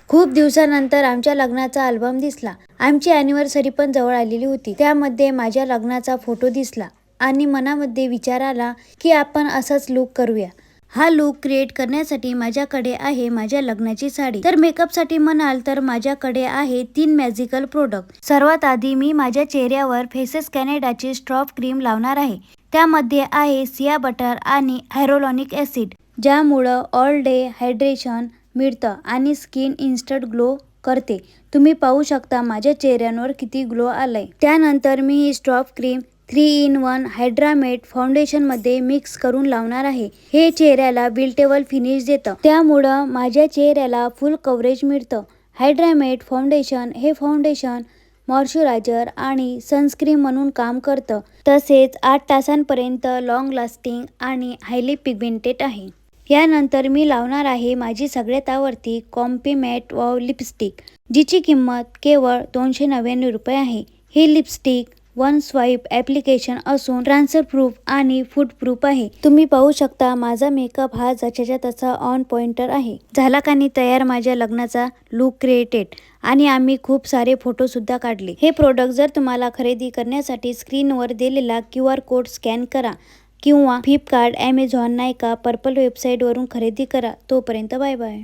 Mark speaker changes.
Speaker 1: खूप दिवसानंतर आमच्या लग्नाचा अल्बम दिसला. आमची अॅनिव्हर्सरी पण जवळ आलेली होती. त्यामध्ये माझ्या लग्नाचा फोटो दिसला आणि मनामध्ये विचार आला की आपण असाच लुक करूया. हा लुक क्रिएट करण्यासाठी माझ्याकडे आहे माझ्या लग्नाची साडी. तर मेकअपसाठी म्हणाल तर माझ्याकडे आहे 3 मॅजिकल प्रोडक्ट. सर्वात आधी मी माझ्या चेहऱ्यावर फेसेस कॅनडाची स्ट्रॉप क्रीम लावणार आहे. त्यामध्ये आहे सिया बटर आणि हायरोलॉनिक ॲसिड, ज्यामुळं ऑल डे हायड्रेशन मिळतं आणि स्किन इन्स्टंट ग्लो करते. तुम्ही पाहू शकता माझ्या चेहऱ्यावर किती ग्लो आलाय. त्यानंतर मी ही स्ट्रॉप क्रीम 3 in 1 हायड्रामेट फाउंडेशनमध्ये मिक्स करून लावणार आहे. हे चेहऱ्याला बिल्टेबल फिनिश देतं, त्यामुळं माझ्या चेहऱ्याला फुल कव्हरेज मिळतं. हायड्रामेट फाउंडेशन हे फाउंडेशन मॉइश्चरायझर आणि सनस्क्रीन म्हणून काम करतं. तसेच 8 तासांपर्यंत लॉंग लास्टिंग आणि हायली पिगमेंटेड आहे. यानंतर मी लावणार आहे माझी सगळ्यात आवडती कॉम्पी मॅट वाव लिपस्टिक, जिची किंमत केवळ 299 रुपये आहे. ही लिपस्टिक 1 स्वाईप ॲप्लिकेशन असून ट्रान्सफर प्रूफ आणि फूड प्रूफ आहे. तुम्ही पाहू शकता माझा मेकअप हा जशाच्या तसा ऑन पॉइंटर आहे. झाला का नाही तयार माझ्या लग्नाचा लुक क्रिएटेड आणि आम्ही खूप सारे फोटो सुद्धा काढले. हे प्रोडक्ट जर तुम्हाला खरेदी करण्यासाठी स्क्रीनवर दिलेला QR कोड स्कॅन करा किंवा फ्लिपकार्ट, ॲमेझॉन, नायका, पर्पल वेबसाईटवरून खरेदी करा. तोपर्यंत बाय बाय.